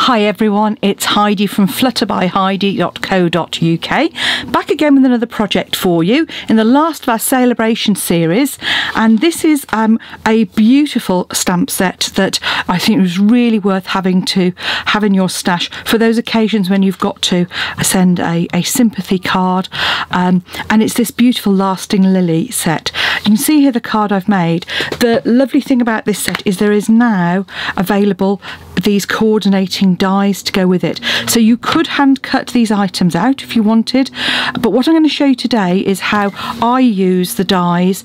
Hi everyone, it's Heidi from flutterbyheidi.co.uk, back again with another project for you in the last of our celebration series, and this is a beautiful stamp set that I think was really worth having in your stash for those occasions when you've got to send a sympathy card, and it's this beautiful lasting lily set. You can see here the card I've made. The lovely thing about this set is there is now available these coordinating dies to go with it, so you could hand cut these items out if you wanted, but what I'm going to show you today is how I use the dies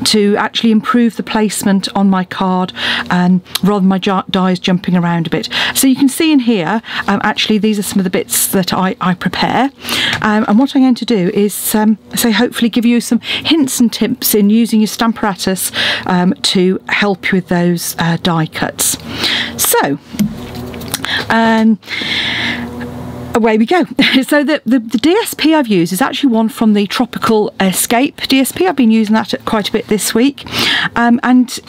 to actually improve the placement on my card, rather than my dies jumping around a bit. So you can see in here, actually these are some of the bits that I prepare, and what I'm going to do is say hopefully give you some hints and tips in using your Stamparatus to help you with those die cuts. So away we go. So the DSP I've used is actually one from the Tropical Escape DSP. I've been using that quite a bit this week, and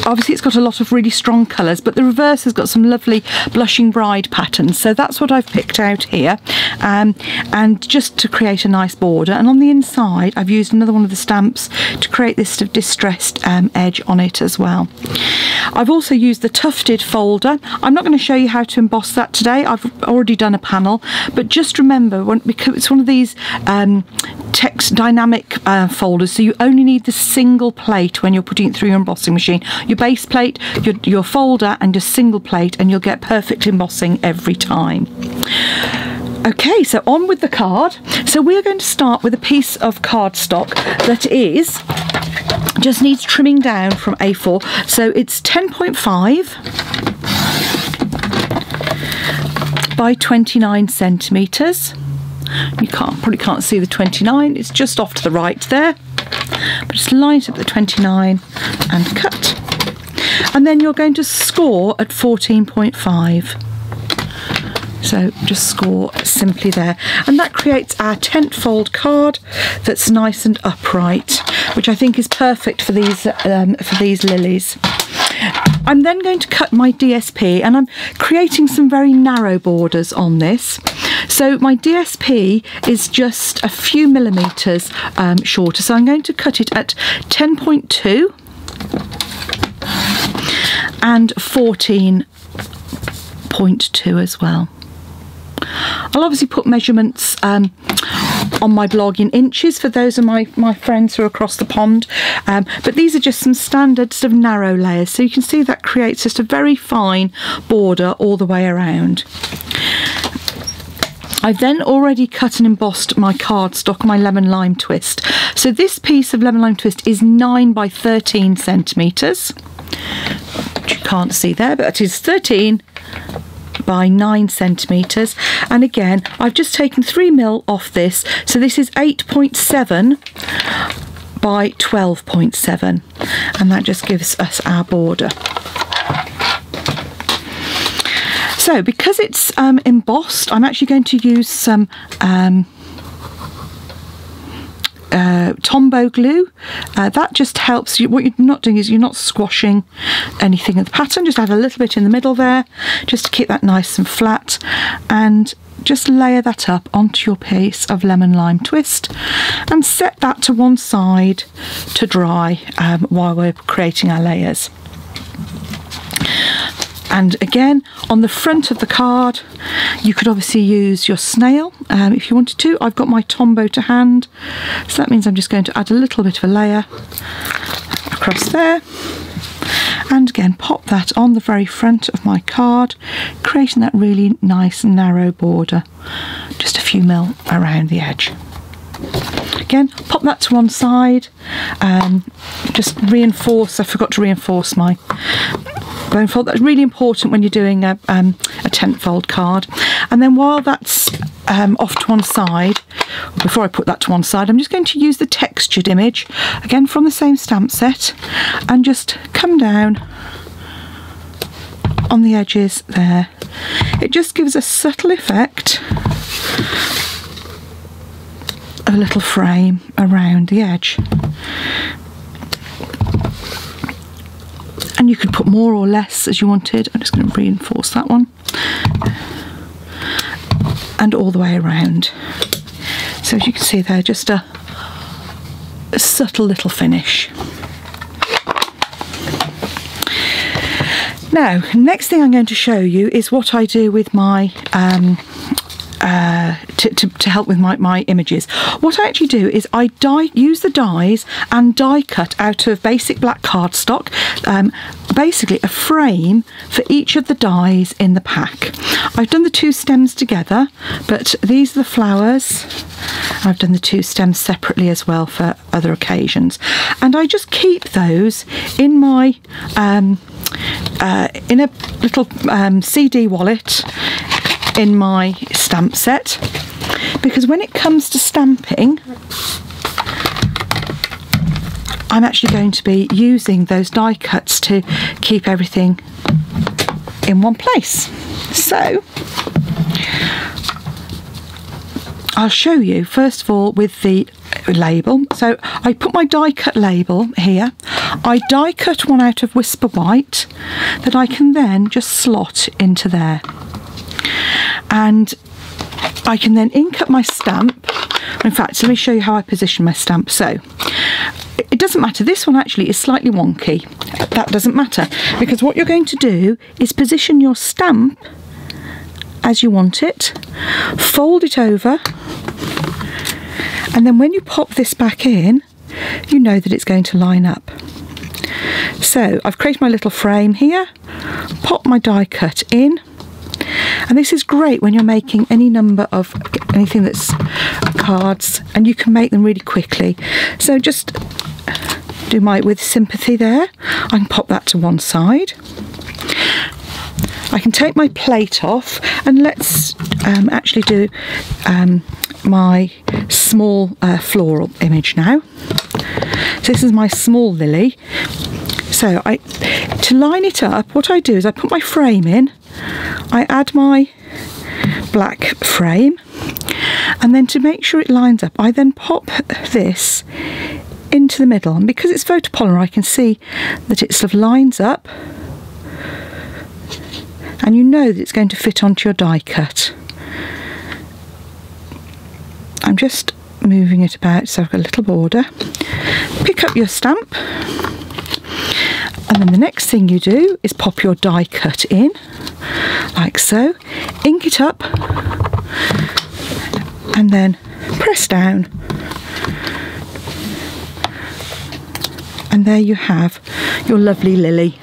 obviously it's got a lot of really strong colours, but the reverse has got some lovely blushing bride patterns, so that's what I've picked out here, and just to create a nice border. And on the inside I've used another one of the stamps to create this sort of distressed edge on it as well. I've also used the tufted folder. I'm not going to show you how to emboss that today, I've already done a panel, but just remember, because it's one of these text dynamic folders, so you only need the single plate when you're putting it through your embossing machine. Your base plate, your folder, and a single plate, and you'll get perfect embossing every time. Okay, so on with the card. So we're going to start with a piece of cardstock that just needs trimming down from A4. So it's 10.5 by 29 centimetres. You probably can't see the 29, it's just off to the right there, but just line it up the 29 and cut, and then you're going to score at 14.5. So just score simply there, and that creates our tent fold card that's nice and upright, which I think is perfect for these lilies. I'm then going to cut my DSP, and I'm creating some very narrow borders on this. So my DSP is just a few millimetres shorter, so I'm going to cut it at 10.2 and 14.2 as well. I'll obviously put measurements on my blog in inches for those of my friends who are across the pond, but these are just some standard sort of narrow layers, so you can see that creates just a very fine border all the way around. I've then already cut and embossed my cardstock, my lemon lime twist. So this piece of lemon lime twist is 9 by 13 centimetres, which you can't see there, but it is 13 by 9 centimetres, and again I've just taken 3mm off this, so this is 8.7 by 12.7, and that just gives us our border. So because it's embossed, I'm actually going to use some Tombow glue. That just helps you. What you're not doing is you're not squashing anything in the pattern, just add a little bit in the middle there just to keep that nice and flat, and just layer that up onto your piece of lemon lime twist and set that to one side to dry while we're creating our layers. And again, on the front of the card you could obviously use your snail if you wanted to. I've got my Tombow to hand, so that means I'm just going to add a little bit of a layer across there, and again pop that on the very front of my card, creating that really nice narrow border, just a few mil around the edge. Again, pop that to one side, just reinforce. I forgot to reinforce my bone fold. That's really important when you're doing a tent fold card. And then while that's off to one side, before I put that to one side, I'm just going to use the textured image again from the same stamp set and just come down on the edges there. It just gives a subtle effect of a little frame around the edge. And you could put more or less as you wanted. I'm just going to reinforce that one. and all the way around. So as you can see there, just a subtle little finish. Now, next thing I'm going to show you is what I do with my to help with my images. What I actually do is I use the dies and die cut out of basic black cardstock, basically a frame for each of the dies in the pack. I've done the two stems together, but these are the flowers. I've done the two stems separately as well for other occasions, and I just keep those in my in a little CD wallet in my stamp set, because when it comes to stamping, I'm actually going to be using those die cuts to keep everything in one place. So I'll show you first of all with the label. So I put my die cut label here. I die cut one out of Whisper White that I can then just slot into there, and I can then ink up my stamp. In fact, let me show you how I position my stamp. So it doesn't matter, this one actually is slightly wonky. That doesn't matter, because what you're going to do is position your stamp as you want it, fold it over, and then when you pop this back in, you know that it's going to line up. So I've created my little frame here, pop my die cut in, and this is great when you're making any number of anything that's cards, and you can make them really quickly. So just do my with sympathy there. I can pop that to one side. I can take my plate off, and let's actually do my small floral image now. So this is my small lily. So to line it up, what I do is I put my frame in, I add my black frame, and then to make sure it lines up, I then pop this into the middle, and because it's photopolymer I can see that it sort of lines up, and you know that it's going to fit onto your die cut. I'm just moving it about so I've got a little border. Pick up your stamp, and then the next thing you do is pop your die cut in, like so, ink it up, and then press down, and there you have your lovely lily.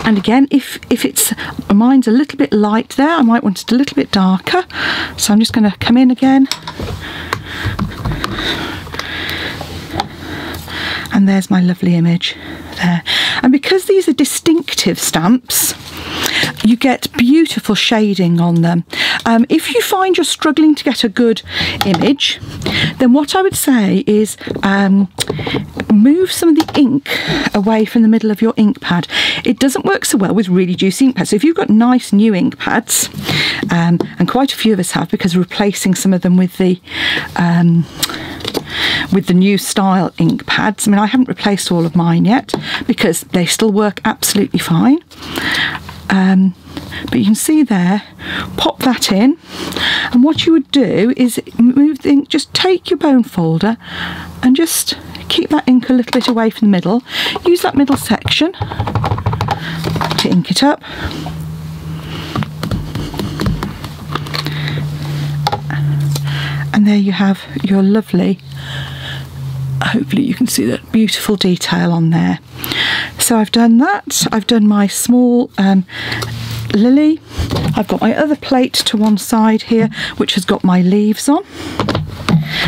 And again, if it's mine's a little bit light there, I might want it a little bit darker, so I'm just going to come in again, and there's my lovely image there. And because these are distinctive stamps, you get beautiful shading on them. If you find you're struggling to get a good image, then what I would say is move some of the ink away from the middle of your ink pad. It doesn't work so well with really juicy ink pads. So if you've got nice new ink pads, and quite a few of us have, because we're replacing some of them with the new style ink pads. I mean, I haven't replaced all of mine yet because they still work absolutely fine. But you can see there, pop that in, and what you would do is move the ink, just take your bone folder and just keep that ink a little bit away from the middle. Use that middle section to ink it up. And there you have your lovely, hopefully you can see that beautiful detail on there. So I've done that. I've done my small lily. I've got my other plate to one side here, which has got my leaves on.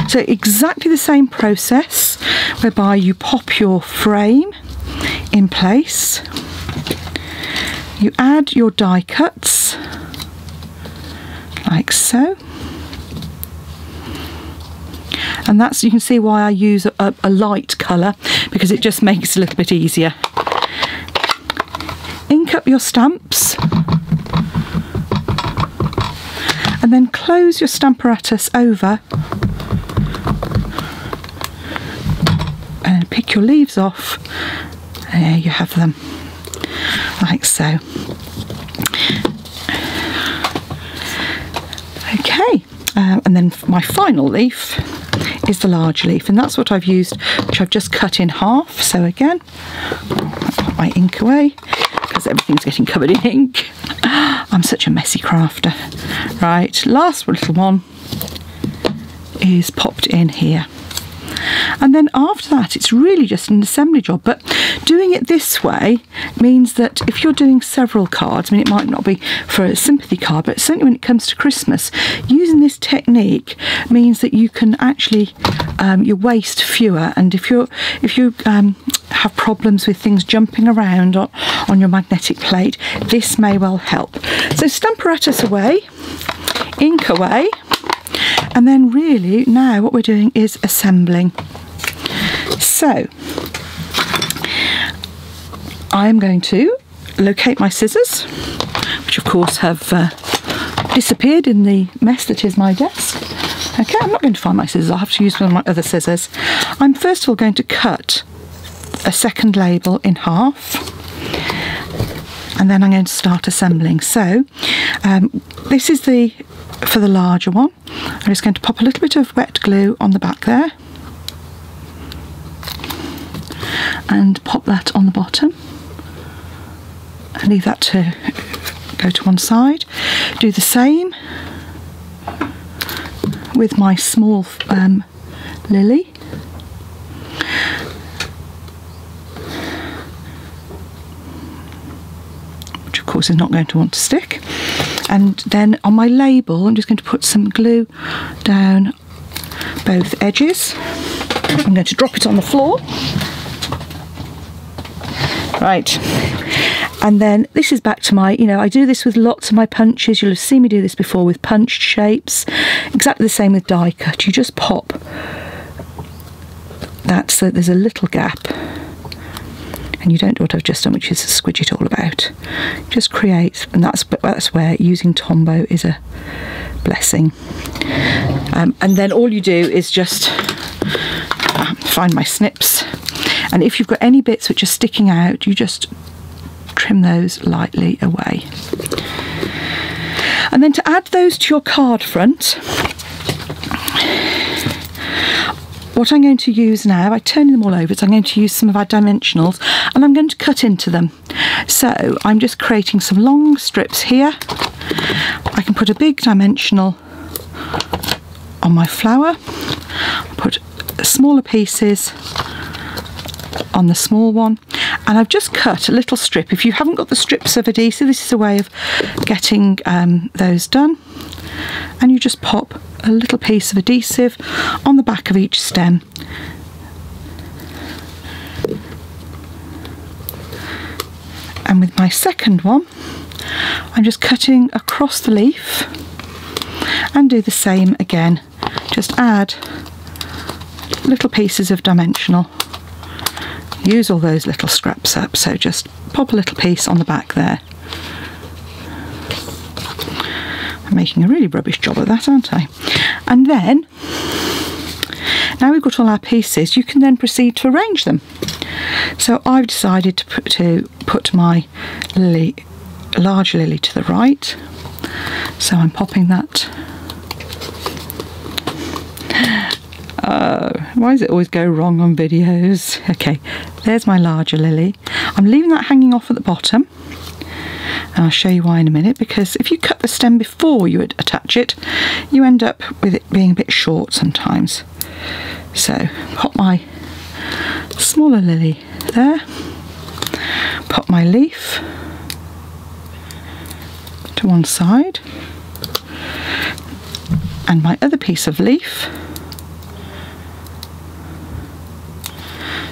So exactly the same process, whereby you pop your frame in place, you add your die cuts like so, and that's, you can see why I use a light colour, because it just makes it a little bit easier. Ink up your stamps, and then close your stamparatus over, and pick your leaves off, and there you have them, like so. And then my final leaf is the large leaf, and that's what I've used, which I've just cut in half. So again, I'll put my ink away because everything's getting covered in ink. I'm such a messy crafter. Right, last little one is popped in here. And then after that, it's really just an assembly job. But doing it this way means that if you're doing several cards, I mean, it might not be for a sympathy card, but certainly when it comes to Christmas, using this technique means that you can actually you waste fewer. And if you have problems with things jumping around on your magnetic plate, this may well help. So stamparatus away, ink away. And then really now what we're doing is assembling. So I'm going to locate my scissors, which of course have disappeared in the mess that is my desk. Okay, I'm not going to find my scissors, I'll have to use one of my other scissors. I'm first of all going to cut a second label in half, and then I'm going to start assembling. So this is for the larger one. I'm just going to pop a little bit of wet glue on the back there and pop that on the bottom and leave that to go to one side. Do the same with my small lily. Which of course is not going to want to stick. And then on my label, I'm just going to put some glue down both edges. I'm going to drop it on the floor. Right. And then this is back to my, I do this with lots of my punches. You'll have seen me do this before with punched shapes. Exactly the same with die cut. You just pop that so there's a little gap. And you don't do what I've just done, which is squidge it all about. Just create, and that's where using Tombow is a blessing. And then all you do is just find my snips, and if you've got any bits which are sticking out, you just trim those lightly away. And then to add those to your card front, what I'm going to use now, by turning them all over, so I'm going to use some of our dimensionals and I'm going to cut into them. So I'm just creating some long strips here. I can put a big dimensional on my flower, put smaller pieces on the small one, and I've just cut a little strip. If you haven't got the strips of adhesive, this is a way of getting those done, and you just pop a little piece of adhesive on the back of each stem. And with my second one, I'm just cutting across the leaf and do the same again. Just add little pieces of dimensional. Use all those little scraps up, so just pop a little piece on the back there. I'm making a really rubbish job of that, aren't I? And then, now we've got all our pieces, you can then proceed to arrange them. So I've decided to put my lily, large lily to the right. So I'm popping that. Why does it always go wrong on videos? Okay, there's my larger lily. I'm leaving that hanging off at the bottom. And I'll show you why in a minute, because if you cut the stem before you attach it, you end up with it being a bit short sometimes. So pop my smaller lily there, pop my leaf to one side, and my other piece of leaf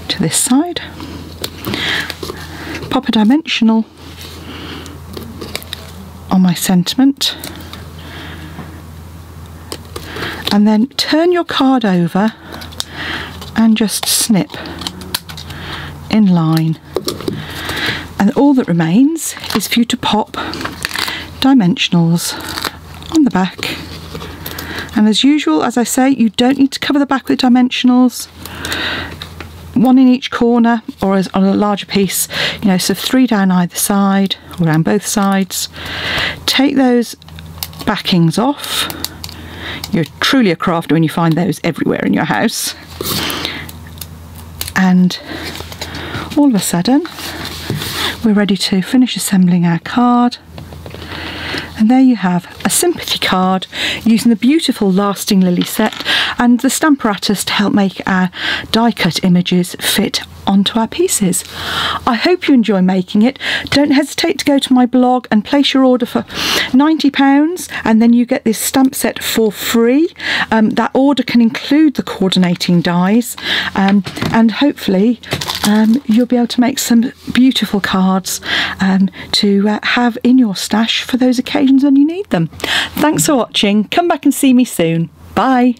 to this side, pop a dimensional on my sentiment, and then turn your card over and just snip in line, and all that remains is for you to pop dimensionals on the back. And as usual, as I say, you don't need to cover the back with dimensionals, one in each corner, or as on a larger piece, so 3 down either side or around both sides. Take those backings off, You're truly a crafter when you find those everywhere in your house. And all of a sudden, we're ready to finish assembling our card. And there you have a sympathy card using the beautiful Lasting Lily set and the Stamparatus to help make our die cut images fit onto our pieces. I hope you enjoy making it. Don't hesitate to go to my blog and place your order for £90, and then you get this stamp set for free. That order can include the coordinating dies, and hopefully you'll be able to make some beautiful cards to have in your stash for those occasions when you need them. Thanks for watching. Come back and see me soon. Bye.